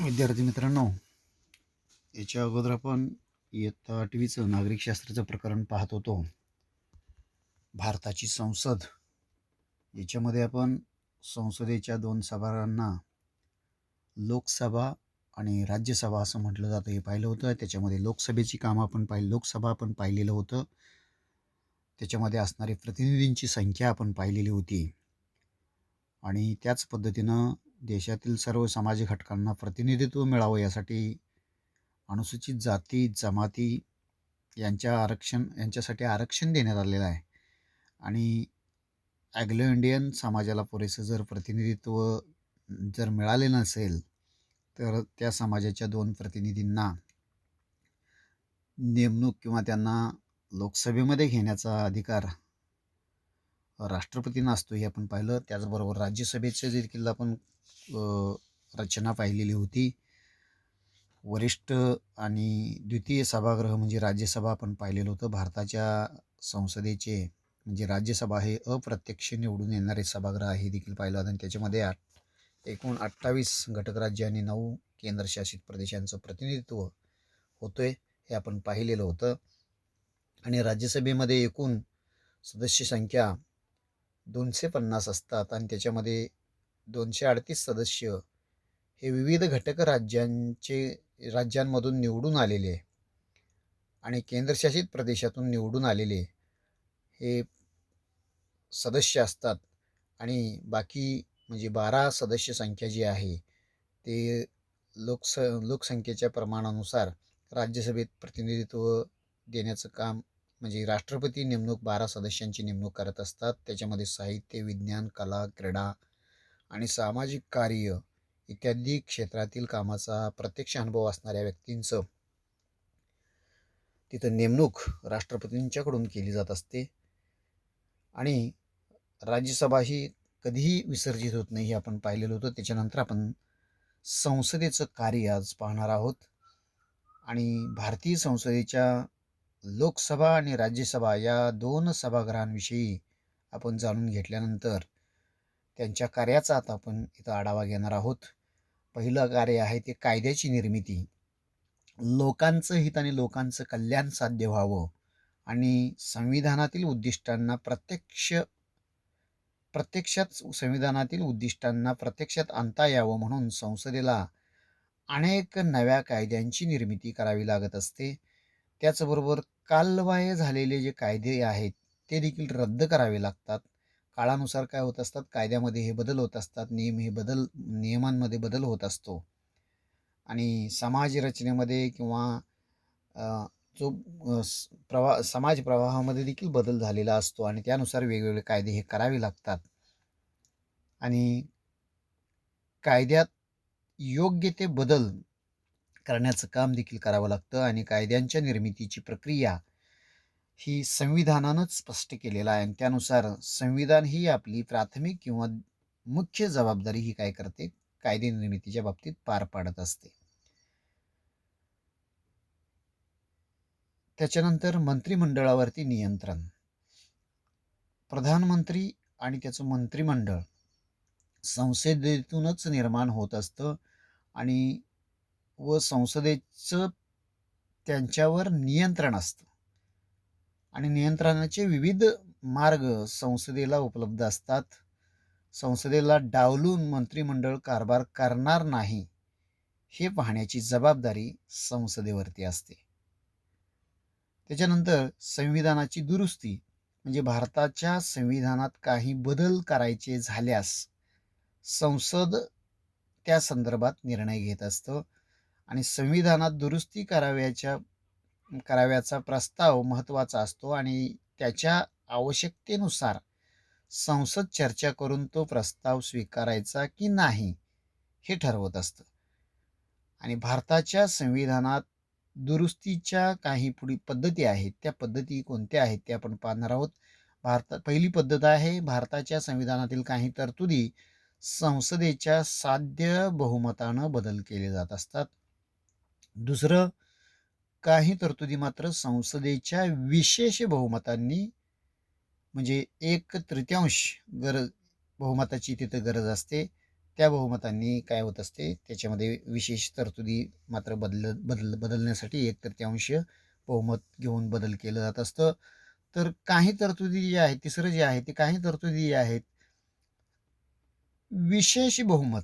विद्यार्थी मित्रांनो, याच्या अगोदर आपण इयत्ता 8वीचं नागरिकशास्त्राचं प्रकरण पाहत होतो. भारताची संसद याच्यामध्ये आपण संसदेच्या दोन सभागृहांना लोकसभा आणि राज्यसभा असं म्हटलं जातं हे पाहिलं होतं. त्याच्यामध्ये लोकसभेची कामं आपण लोकसभा आपण पाहिलेलं होतं. त्याच्यामध्ये असणारी प्रतिनिधींची संख्या आपण पाहिलेली होती आणि त्याच पद्धतीनं देशातील सर्व समाज घटकांना प्रतिनिधित्व मिळावं यासाठी अनुसूचित जाती जमाती यांच्यासाठी आरक्षण देण्यात आलेलं आहे. आणि ॲग्लो इंडियन समाजाला पुरेसं जर प्रतिनिधित्व जर मिळाले नसेल तर त्या समाजाच्या दोन प्रतिनिधींना नेमणूक किंवा त्यांना लोकसभेमध्ये घेण्याचा अधिकार राष्ट्रपतींना असतो हे आपण पाहिलं. त्याचबरोबर राज्यसभेचे देखील आपण रचना पाहिलेली होती. वरिष्ठ आणि द्वितीय सभागृह म्हणजे राज्यसभा आपण पाहिलेलं होतं. भारताच्या संसदेचे म्हणजे राज्यसभा हे अप्रत्यक्ष निवडून येणारे सभागृह हे देखील पाहिलं होतं आणि त्याच्यामध्ये एकूण 28 घटक राज्य आणि 9 केंद्रशासित प्रदेशांचं प्रतिनिधित्व होतोय हे आपण पाहिलेलं होतं. आणि राज्यसभेमध्ये एकूण सदस्य संख्या 250 असतात आणि त्याच्यामध्ये 238 सदस्य हे विविध घटक राज्यांमधून निवडून आलेले आणि केंद्रशासित प्रदेशातून निवडून आलेले हे सदस्य असतात. आणि बाकी म्हणजे 12 सदस्य संख्या जी आहे ते लोकसंख्येच्या प्रमाणानुसार राज्यसभेत प्रतिनिधित्व देण्याचं काम म्हणजे राष्ट्रपती नेमणूक 12 सदस्यांची नेमणूक करत असतात. त्याच्यामध्ये साहित्य, विज्ञान, कला, क्रीडा आणि सामाजिक कार्य इत्यादी क्षेत्रातील कामाचा प्रत्यक्ष अनुभव असणाऱ्या व्यक्तींचं तिथं नेमणूक राष्ट्रपतींच्याकडून केली जात असते. आणि राज्यसभा ही कधीही विसर्जित होत नाही हे आपण पाहिलेलं होतं. त्याच्यानंतर आपण संसदेचं कार्य आज पाहणार आहोत. आणि भारतीय संसदेच्या लोकसभा आणि राज्यसभा या दोन सभागृहांविषयी आपण जाणून घेतल्यानंतर त्यांच्या कार्याचा आता आपण इथं आढावा घेणार आहोत. पहिलं कार्य आहे ते कायद्याची निर्मिती. लोकांचं हित आणि लोकांचं कल्याण साध्य व्हावं आणि प्रत्यक्षात आणता यावं म्हणून संसदेला अनेक नव्या कायद्यांची निर्मिती करावी लागत असते. त्याचबरोबर कालबाह्य झालेले जे कायदे आहेत ते देखील रद्द करावे लागतात. काळानुसार काय होत असतात, कायद्यामध्ये हे बदल होत असतात, नियमांमध्ये बदल होत असतो आणि समाज रचनेमध्ये किंवा अ, जो समाज प्रवाहामध्ये देखील बदल झालेला असतो आणि त्यानुसार वेगवेगळे कायदे हे करावे लागतात. आणि कायद्यात योग्य ते बदल करण्याचं काम देखील करावं लागतं आणि कायद्यांच्या निर्मितीची प्रक्रिया ही संविधानानंच स्पष्ट केलेलं आहे आणि त्यानुसार संविधान ही आपली प्राथमिक किंवा मुख्य जबाबदारी ही काय करते, कायदे निर्मितीच्या बाबतीत पार पाडत असते. त्याच्यानंतर मंत्रिमंडळावरती नियंत्रण. प्रधानमंत्री आणि त्याचं मंत्रिमंडळ संसदेतूनच निर्माण होत असतं आणि संसदेचं त्यांच्यावर नियंत्रण असतं आणि नियंत्रणाचे विविध मार्ग संसदेला उपलब्ध असतात. संसदेला डावलून मंत्रिमंडळ कारभार करणार नाही हे पाहण्याची जबाबदारी संसदेवरती असते. त्याच्यानंतर संविधानाची दुरुस्ती म्हणजे भारताच्या संविधानात काही बदल करायचे झाल्यास संसद त्या संदर्भात निर्णय घेत असतं आणि संविधानात दुरुस्ती कराव्याचा प्रस्ताव महत्त्वाचा असतो आणि त्याच्या आवश्यकतेनुसार संसद चर्चा करून तो प्रस्ताव स्वीकारायचा की नाही हे ठरवत असतं. आणि भारताच्या संविधानात दुरुस्तीच्या काही पुढील पद्धती आहेत. त्या पद्धती कोणत्या आहेत ते आपण पाहणार आहोत. पहिली पद्धत आहे भारताच्या संविधानातील काही तरतुदी संसदेच्या साध्य बहुमतानं बदल केले जात असतात. दुसरं, काही तरतुदी मात्र संसदेच्या विशेष बहुमतांनी म्हणजे 1/3 बहुमताची तिथं गरज असते त्या बहुमतांनी काय होत असते, त्याच्यामध्ये विशेष तरतुदी मात्र बदलण्यासाठी 1/3 बहुमत घेऊन बदल केलं जात असतं. तर काही तरतुदी जे आहेत, तिसरं जे आहे ते काही तरतुदी जे आहेत, विशेष बहुमत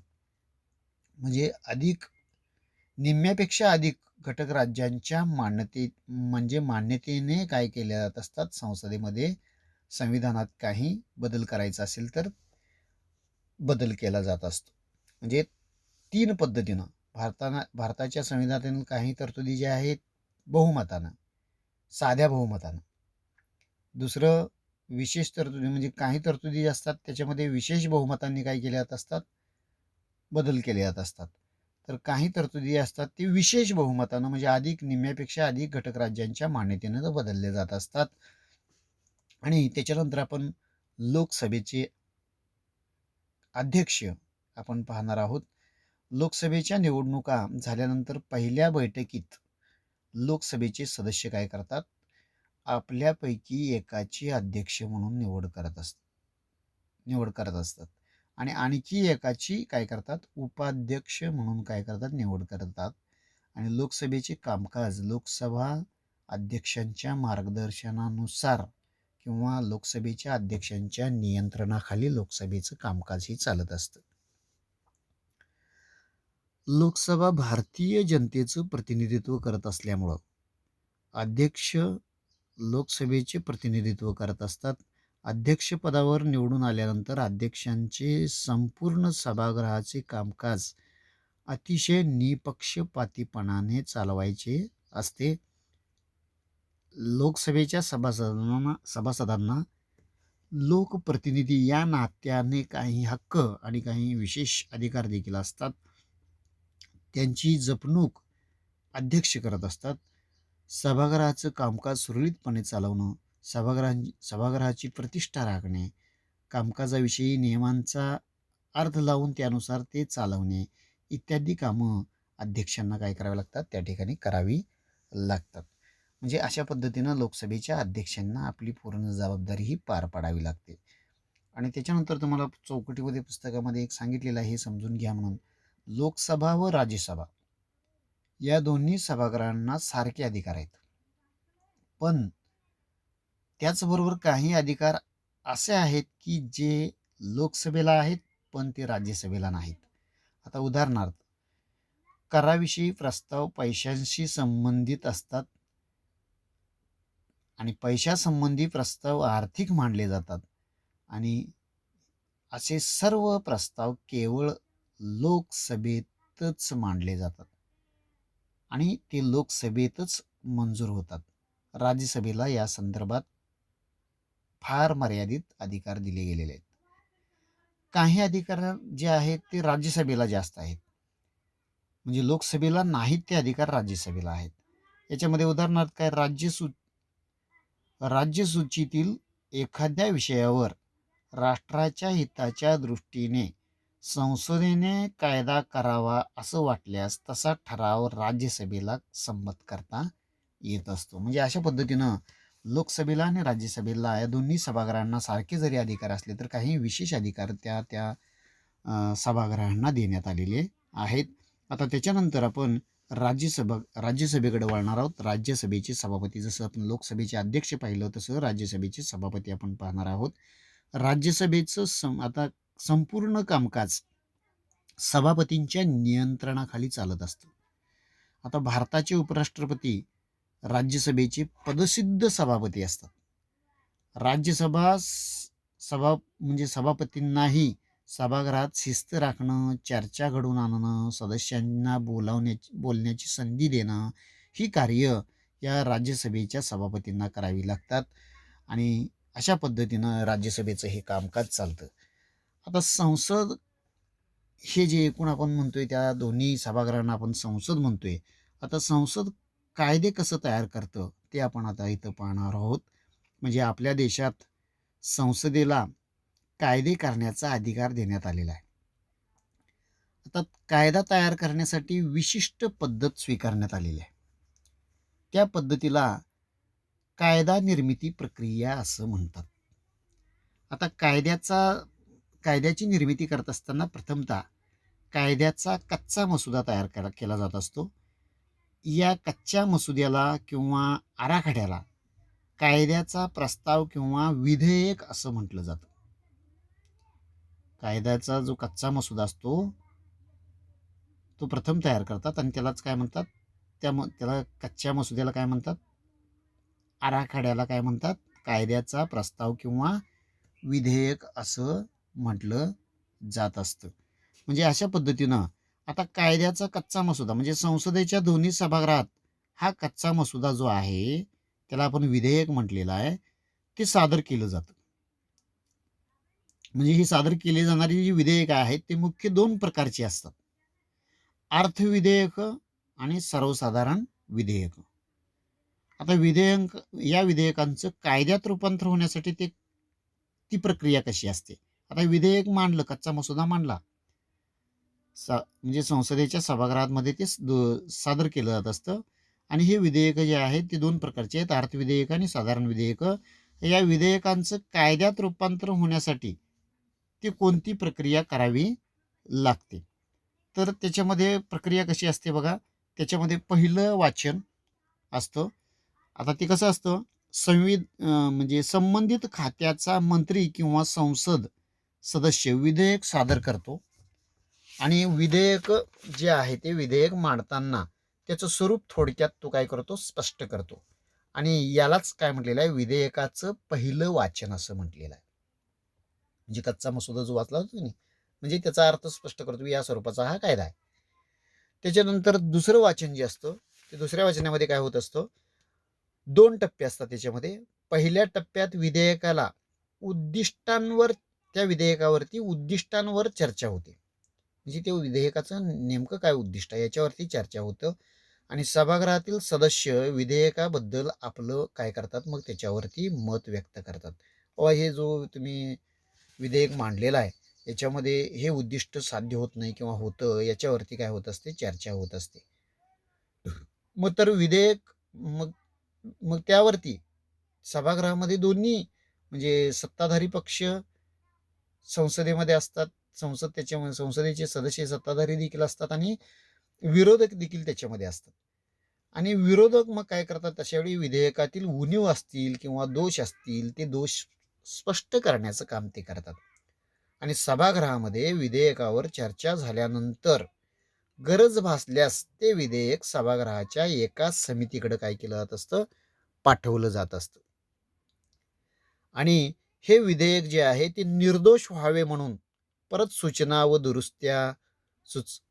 म्हणजे निम्म्यापेक्षा अधिक घटक राज्यांच्या मान्यतेने काय केल्या जात असतात संसदेमध्ये. संविधानात काही बदल करायचा असेल तर बदल केला जात असतो. म्हणजे 3 पद्धतीनं भारताच्या संविधानातील काही तरतुदी ज्या आहेत बहुमतानं, साध्या बहुमतानं. दुसरं विशेष तरतुदी म्हणजे काही तरतुदी असतात त्याच्यामध्ये विशेष बहुमतांनी काय केल्या जात असतात, बदल केले जात असतात. तर काही तरतुदी असतात ती विशेष बहुमतानं म्हणजे निम्म्यापेक्षा अधिक घटक राज्यांच्या मान्यतेनं बदलले जात असतात. आणि त्याच्यानंतर आपण लोकसभेचे अध्यक्ष आपण पाहणार आहोत. लोकसभेच्या निवडणुका झाल्यानंतर पहिल्या बैठकीत लोकसभेचे सदस्य काय करतात, आपल्यापैकी एकाची अध्यक्ष म्हणून निवड करत असतात आणि आणखी एकाची काय करतात, उपाध्यक्ष म्हणून काय करतात, निवड करतात. आणि लोकसभेचे कामकाज लोकसभा अध्यक्षांच्या मार्गदर्शनानुसार किंवा लोकसभेच्या अध्यक्षांच्या नियंत्रणाखाली लोकसभेचं कामकाज हे चालत असतं. लोकसभा भारतीय जनतेचं प्रतिनिधित्व करत असल्यामुळं अध्यक्ष लोकसभेचे प्रतिनिधित्व करत असतात. अध्यक्षपदावर निवडून आल्यानंतर अध्यक्षांचे संपूर्ण सभागृहाचे कामकाज अतिशय निपक्षपातीपणाने चालवायचे असते. लोकसभेच्या सभासदांना लोकप्रतिनिधी या नात्याने काही हक्क आणि काही विशेष अधिकार देखील असतात. त्यांची जपणूक अध्यक्ष करत असतात. सभागृहाचं कामकाज सुरळीतपणे चालवणं, सभागृहाची प्रतिष्ठा राखणे, कामकाजाविषयी नियमांचा अर्थ लावून त्यानुसार ते चालवणे इत्यादी कामं अध्यक्षांना काय करावी लागतात, त्या ठिकाणी करावी लागतात. म्हणजे अशा पद्धतीनं लोकसभेच्या अध्यक्षांना आपली पूर्ण जबाबदारी ही पार पाडावी लागते. आणि त्याच्यानंतर तुम्हाला चौकटीमध्ये पुस्तकामध्ये एक सांगितलेलं आहे, हे समजून घ्या म्हणून. लोकसभा व राज्यसभा या दोन्ही सभागृहांना सारखे अधिकार आहेत. पण त्याचबरोबर काही अधिकार असे आहेत की जे लोकसभेला आहेत पण ते राज्यसभेला नाहीत. आता उदाहरणार्थ, कराविषयी प्रस्ताव पैशांशी संबंधित असतात आणि पैशासंबंधी प्रस्ताव आर्थिक मानले जातात आणि असे सर्व प्रस्ताव केवळ लोकसभेतच मांडले जातात आणि ते लोकसभेतच मंजूर होतात. राज्यसभेला या संदर्भात फार मर्यादित अधिकार दिले गेलेले आहेत. काही अधिकार जे आहेत ते राज्यसभेला जास्त आहेत, म्हणजे लोकसभेला नाहीत ते अधिकार राज्यसभेला आहेत. याच्यामध्ये उदाहरणार्थ काय, राज्यसूचीतील एखाद्या विषयावर राष्ट्राच्या हिताच्या दृष्टीने संसदेने कायदा करावा असं वाटल्यास तसा ठराव राज्यसभेला संमत करता येत असतो. म्हणजे अशा पद्धतीनं लोकसभेला आणि राज्यसभेला या दोन्ही सभागृहांना सारखे जरी अधिकार असले तर काही विशेष अधिकार त्या त्या सभागृहांना देण्यात आलेले आहेत. आता त्याच्यानंतर आपण राज्यसभेकडे वळणार आहोत. राज्यसभेचे सभापती, जसं आपण लोकसभेचे अध्यक्ष पाहिलं तसं राज्यसभेचे सभापती आपण पाहणार आहोत. राज्यसभेचं आता संपूर्ण कामकाज सभापतींच्या नियंत्रणाखाली चालत असतं. आता भारताचे उपराष्ट्रपती राज्यसभेचे पदसिद्ध सभापती असतात. सभा म्हणजे सभापतींनाही सभागृहात शिस्त राखणं, चर्चा घडवून आणणं, सदस्यांना बोलण्याची संधी देणं ही कार्य या राज्यसभेच्या सभापतींना करावी लागतात आणि अशा पद्धतीनं राज्यसभेचं हे कामकाज चालतं. आता संसद हे जे एकूण आपण म्हणतोय त्या दोन्ही सभागृहांना आपण संसद म्हणतोय. आता संसद कायदे कसं तयार करतं ते आपण आता इथं पाहणार आहोत. म्हणजे आपल्या देशात संसदेला कायदे करण्याचा अधिकार देण्यात आलेला आहे. आता कायदा तयार करण्यासाठी विशिष्ट पद्धत स्वीकारण्यात आलेली आहे. त्या पद्धतीला कायदा निर्मिती प्रक्रिया असं म्हणतात. आता कायद्याची निर्मिती करत असताना प्रथमतः कायद्याचा कच्चा मसुदा तयार केला जात असतो. या कच्च्या मसुद्याला किंवा आराखड्याला कायद्याचा प्रस्ताव किंवा विधेयक असं म्हटलं जातं. कायद्याचा जो कच्चा मसुदा असतो तो प्रथम तयार करतात आणि त्यालाच काय म्हणतात, त्याला कच्च्या मसुद्याला काय म्हणतात, आराखड्याला काय म्हणतात, कायद्याचा प्रस्ताव किंवा विधेयक असं म्हटलं जात असतं. म्हणजे अशा पद्धतीनं आता कायद्याचा कच्चा मसुदा म्हणजे संसदेच्या दोन्ही सभागृहात हा कच्चा मसुदा जो आहे त्याला आपण विधेयक म्हटलेलं आहे, ते सादर केलं जातं. म्हणजे ही सादर केली जाणारी जी विधेयक आहेत ते मुख्य दोन प्रकारची असतात. अर्थविधेयक आणि सर्वसाधारण विधेयक. आता या विधेयकांचं कायद्यात रूपांतर होण्यासाठी ती प्रक्रिया कशी असते. आता विधेयक मांडलं, कच्चा मसुदा मांडला, म्हणजे संसदेच्या सभागृहामध्ये ते सादर केलं जात असतं. आणि हे विधेयक जे आहेत ते दोन प्रकारचे आहेत, अर्थविधेयक आणि साधारण विधेयक. या विधेयकांचं कायद्यात रूपांतर होण्यासाठी ती कोणती प्रक्रिया करावी लागते. तर त्याच्यामध्ये प्रक्रिया कशी असते बघा. त्याच्यामध्ये पहिलं वाचन असतं. आता ते कसं असतं, म्हणजे संबंधित खात्याचा मंत्री किंवा संसद सदस्य विधेयक सादर करतो आणि विधेयक जे आहे ते विधेयक मांडताना त्याचं स्वरूप थोडक्यात तो काय करतो, स्पष्ट करतो. आणि यालाच काय म्हटलेलं आहे, विधेयकाचं पहिलं वाचन असं म्हटलेलं आहे. म्हणजे कच्चा मसुदा जो वाचला होता नाही, म्हणजे त्याचा अर्थ स्पष्ट करतो, या स्वरूपाचा हा कायदा आहे. त्याच्यानंतर दुसरं वाचन जे असतं ते दुसऱ्या वाचनामध्ये काय होत असतं, दोन टप्पे असतात त्याच्यामध्ये. पहिल्या टप्प्यात विधेयकाला उद्दिष्टांवर त्या विधेयकावरती उद्दिष्टांवर चर्चा होते. म्हणजे ते विधेयकाचं नेमकं काय उद्दिष्ट आहे याच्यावरती चर्चा होतं. आणि सभागृहातील सदस्य विधेयकाबद्दल आपलं काय करतात, मग त्याच्यावरती मत व्यक्त करतात. व हे जो तुम्ही विधेयक मांडलेलं आहे याच्यामध्ये हे उद्दिष्ट साध्य होत नाही किंवा होतं, याच्यावरती काय होत असते, चर्चा होत असते. मग तर विधेयक मग मग त्यावरती सभागृहामध्ये दोन्ही म्हणजे सत्ताधारी पक्ष संसदेमध्ये असतात. संसदेचे सदस्य सत्ताधारी देखील असतात आणि विरोधक देखील त्याच्यामध्ये असतात. आणि विरोधक मग काय करतात, अशावेळी विधेयकातील उणीव असतील किंवा दोष असतील ते दोष स्पष्ट करण्याचं काम ते करतात. आणि सभागृहामध्ये विधेयकावर चर्चा झाल्यानंतर गरज भासल्यास ते विधेयक सभागृहाच्या एका समितीकडे काय केलं जात असतं, पाठवलं जात असतं. आणि हे विधेयक जे आहे ते निर्दोष व्हावे म्हणून परत सूचना व दुरुस्त्या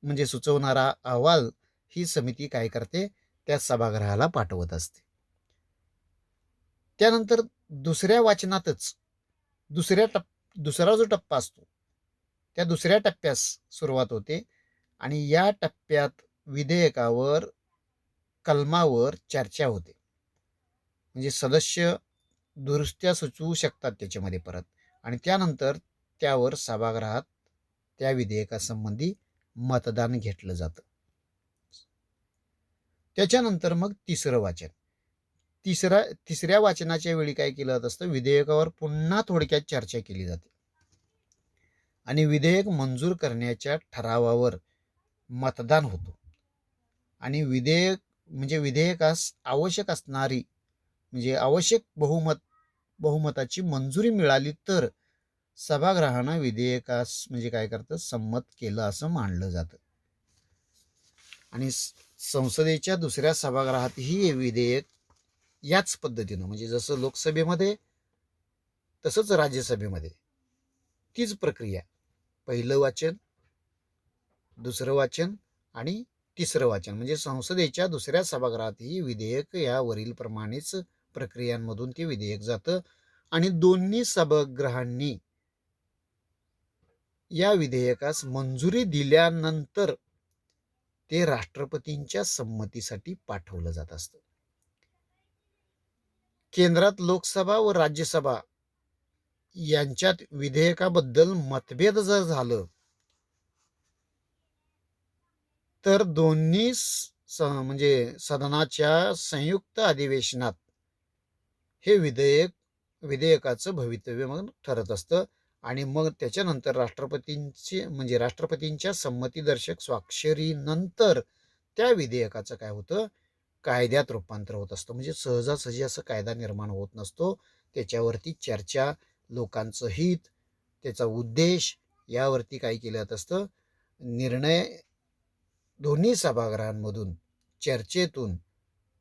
म्हणजे सुचवणारा अहवाल ही समिती काय करते, त्या सभागृहाला पाठवत असते. त्यानंतर दुसऱ्या वाचनातच दुसरा जो टप्पा असतो त्या दुसऱ्या टप्प्यास सुरुवात होते. आणि या टप्प्यात विधेयकावर कलमावर चर्चा होते. म्हणजे सदस्य दुरुस्त्या सुचवू शकतात त्याच्यामध्ये परत. आणि त्यानंतर त्यावर सभागृहात त्या विधेयकासंबंधी मतदान घेतलं जातं. त्याच्यानंतर मग तिसरं वाचन. तिसऱ्या वाचनाच्या वेळी काय केलं जात असतं, विधेयकावर पुन्हा थोडक्यात चर्चा केली जाते आणि विधेयक मंजूर करण्याच्या ठरावावर मतदान होतं. आणि विधेयकास आवश्यक असणारी म्हणजे आवश्यक बहुमताची मंजुरी मिळाली तर सभागृहानं विधेयकास म्हणजे काय करतं, संमत केलं असं मानलं जातं. आणि संसदेच्या दुसऱ्या सभागृहातही हे विधेयक याच पद्धतीनं म्हणजे जसं लोकसभेमध्ये तसंच राज्यसभेमध्ये तीच प्रक्रिया, पहिलं वाचन, दुसरं वाचन आणि तिसरं वाचन. म्हणजे संसदेच्या दुसऱ्या सभागृहातही विधेयक या वरील प्रमाणेच प्रक्रियांमधून ते विधेयक जातं. आणि दोन्ही सभागृहांनी या विधेयकास मंजुरी दिल्यानंतर ते राष्ट्रपतींच्या संमतीसाठी पाठवलं जात असतं. केंद्रात लोकसभा व राज्यसभा यांच्यात विधेयकाबद्दल मतभेद जर झालं तर दोन्ही म्हणजे सदनाच्या संयुक्त अधिवेशनात हे विधेयकाचं भवितव्य मग ठरत असतं. आणि मग त्याच्यानंतर राष्ट्रपतींच्या संमतीदर्शक स्वाक्षरीनंतर त्या विधेयकाचं काय होतं, कायद्यात रूपांतर होत असतं. म्हणजे सहजासहजी असं कायदा निर्माण होत नसतो. त्याच्यावरती चर्चा, लोकांचं हित, त्याचा उद्देश यावरती काय केलं जात असतं, निर्णय दोन्ही सभागृहांमधून चर्चेतून,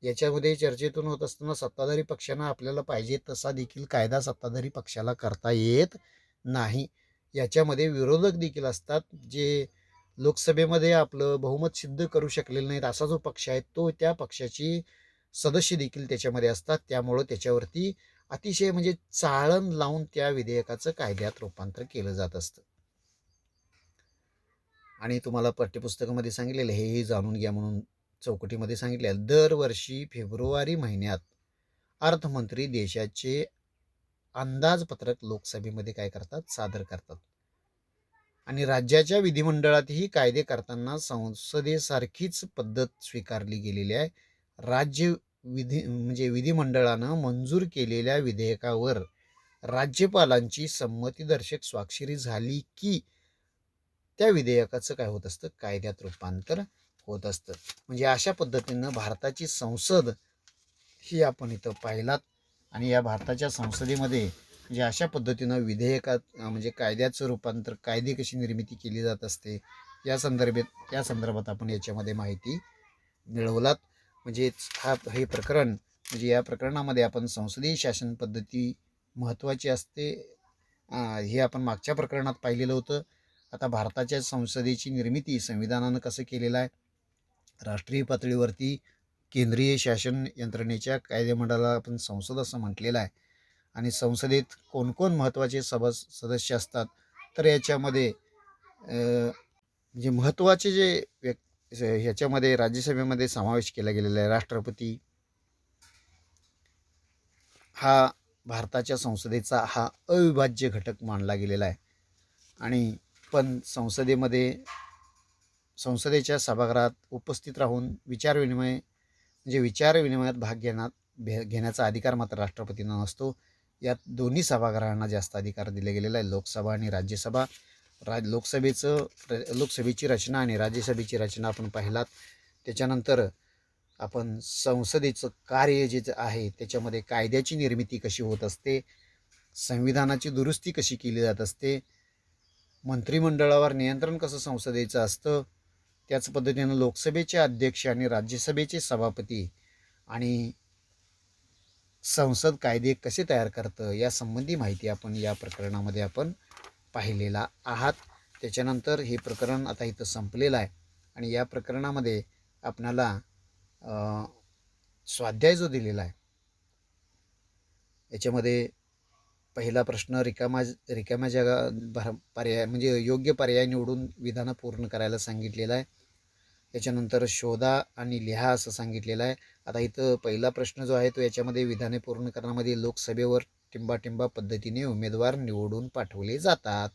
याच्यामध्ये चर्चेतून होत असताना सत्ताधारी पक्षांना आपल्याला पाहिजे तसा देखील कायदा सत्ताधारी पक्षाला करता येत नाही. याच्यामध्ये विरोधक देखील असतात, जे लोकसभेमध्ये आपलं बहुमत सिद्ध करू शकलेले नाहीत. असा जो पक्ष आहे तो त्या पक्षाची सदस्य देखील त्याच्यामध्ये असतात. त्यामुळं त्याच्यावरती अतिशय म्हणजे चाळण लावून त्या विधेयकाचं कायद्यात रूपांतर केलं जात असतं. आणि तुम्हाला पाठ्यपुस्तकामध्ये सांगितलेलं हेही जाणून घ्या म्हणून चौकटीमध्ये सांगितले, दरवर्षी फेब्रुवारी महिन्यात अर्थमंत्री देशाचे अंदाजपत्रक लोकसभेमध्ये काय करतात, सादर करतात. आणि राज्याच्या विधिमंडळातही कायदे करताना संसदेसारखीच पद्धत स्वीकारली गेलेली आहे. राज्य विधिमंडळानं मंजूर केलेल्या विधेयकावर राज्यपालांची संमतीदर्शक स्वाक्षरी झाली की त्या विधेयकाचं काय होत असतं, कायद्यात रूपांतर होत असतं. म्हणजे अशा पद्धतीनं भारताची संसद ही आपण इथं पाहिलात. आणि या भारताच्या संसदेमध्ये म्हणजे अशा पद्धतीनं विधेयकात म्हणजे कायद्याचं रूपांतर, कायदे कशी निर्मिती केली जात असते या संदर्भात आपण याच्यामध्ये माहिती मिळवलात. म्हणजे हे प्रकरण म्हणजे या प्रकरणामध्ये आपण संसदीय शासन पद्धती महत्त्वाची असते हे आपण मागच्या प्रकरणात पाहिलेलं होतं. आता भारताच्या संसदेची निर्मिती संविधानानं कसं केलेलं आहे, राष्ट्रीय पातळीवरती केंद्रीय शासन यंत्रणेच्या कायदेमंडळाला आपण संसद असं म्हटलेलं आहे. आणि संसदेत कोणकोण महत्त्वाचे सदस्य असतात, तर याच्यामध्ये म्हणजे महत्त्वाचे जे ह्याच्यामध्ये राज्यसभेमध्ये समावेश केला गेलेला आहे. राष्ट्रपती हा भारताच्या संसदेचा हा अविभाज्य घटक मानला गेलेला आहे. आणि पण संसदेच्या सभागृहात उपस्थित राहून विचारविनिमयात भाग घेण्याचा अधिकार मात्र राष्ट्रपतींना नसतो. यात दोन्ही सभागृहांना जास्त अधिकार दिले गेलेला आहे, लोकसभा आणि राज्यसभा. लोकसभेची रचना आणि राज्यसभेची रचना आपण पाहिलात. त्याच्यानंतर आपण संसदेचं कार्य जे आहे त्याच्यामध्ये कायद्याची निर्मिती कशी होत असते, संविधानाची दुरुस्ती कशी केली जात असते, मंत्रिमंडळावर नियंत्रण कसं संसदेचं असतं, त्याच पद्धतीनं लोकसभेचे अध्यक्ष आणि राज्यसभेचे सभापती आणि संसद कायदे कसे तयार करतं यासंबंधी माहिती आपण या प्रकरणामध्ये आपण पाहिलेला आहात. त्याच्यानंतर हे प्रकरण आता इथं संपलेलं आहे. आणि या प्रकरणामध्ये आपणाला स्वाध्याय जो दिलेला आहे याच्यामध्ये पहिला प्रश्न रिकाम्या जागा पर्याय म्हणजे योग्य पर्याय निवडून विधानं पूर्ण करायला सांगितलेलं आहे. याच्यानंतर शोधा आणि लिहा असं सांगितलेलं आहे. आता इथं पहिला प्रश्न जो आहे तो याच्यामध्ये विधाने पूर्ण करण्यामध्ये लोकसभेवर टिंबाटिंबा पद्धतीने उमेदवार निवडून पाठवले जातात.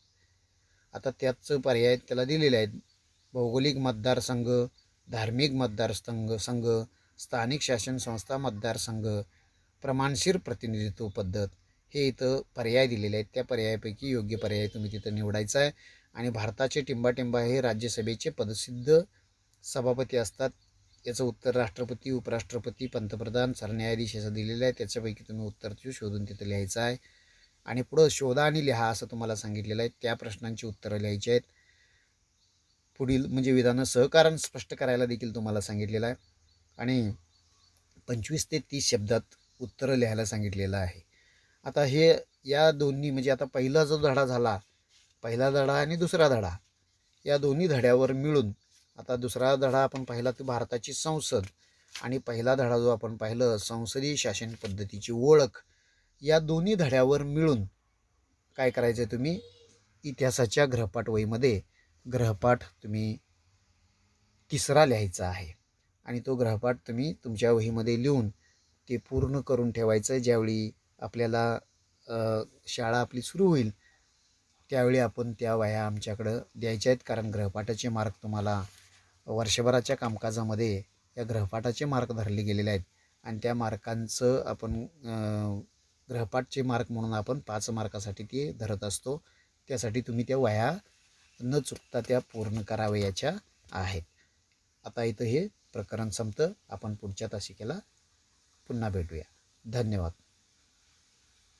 आता त्याच पर्याय त्याला दिलेले आहेत. भौगोलिक मतदारसंघ, धार्मिक मतदारसंघ, स्थानिक शासन संस्था मतदारसंघ, प्रमाणशीर प्रतिनिधित्व पद्धत, हे इथं पर्याय दिलेले आहेत. त्या पर्यायापैकी योग्य पर्याय तुम्ही तिथं निवडायचा आहे. आणि भारताचे टिंबाटिंबा हे राज्यसभेचे पदसिद्ध सभापती असतात. याचं उत्तर राष्ट्रपती, उपराष्ट्रपती, पंतप्रधान, सरन्यायाधीश असं दिलेलं आहे. त्याच्यापैकी तुम्ही उत्तर शोधून तिथं लिहायचं आहे. आणि पुढं शोधा आणि लिहा असं तुम्हाला सांगितलेलं आहे. त्या प्रश्नांची उत्तरं लिहायची आहेत. पुढील म्हणजे विधानं सहकारण स्पष्ट करायला देखील तुम्हाला सांगितलेलं आहे. आणि 25 ते 30 शब्दात उत्तरं लिहायला सांगितलेलं आहे. आता हे या दोन्ही म्हणजे आता पहिला जो धडा झाला, पहिला धडा आणि दुसरा धडा, या दोन्ही धड्यावर मिळून आता दुसरा धडा आपण पाहिला तो भारताची संसद, आणि पहिला धडा जो आपण पाहिलं संसदीय शासन पद्धतीची ओळख, या दोन्ही धड्यावर मिळून काय करायचं आहे, तुम्ही इतिहासाच्या गृहपाठ वहीमध्ये गृहपाठ तुम्ही तिसरा लिहायचा आहे. आणि तो गृहपाठ तुम्ही तुमच्या वहीमध्ये लिहून ते पूर्ण करून ठेवायचं. ज्यावेळी आपल्याला शाळा आपली सुरू होईल त्यावेळी आपण त्या वह्या आमच्याकडं द्यायच्या आहेत. कारण गृहपाठाचे मार्क तुम्हाला वर्षभराच्या कामकाजामध्ये या गृहपाठाचे मार्क धरले गेलेले आहेत. आणि त्या मार्कांचं आपण गृहपाठचे मार्क म्हणून आपण 5 मार्कासाठी ते धरत असतो. त्यासाठी तुम्ही त्या वह्या न चुकता त्या पूर्ण करावयाच्या आहेत. आता इथं हे प्रकरण संपतं. आपण पुढच्या तासिकेला पुन्हा भेटूया. धन्यवाद.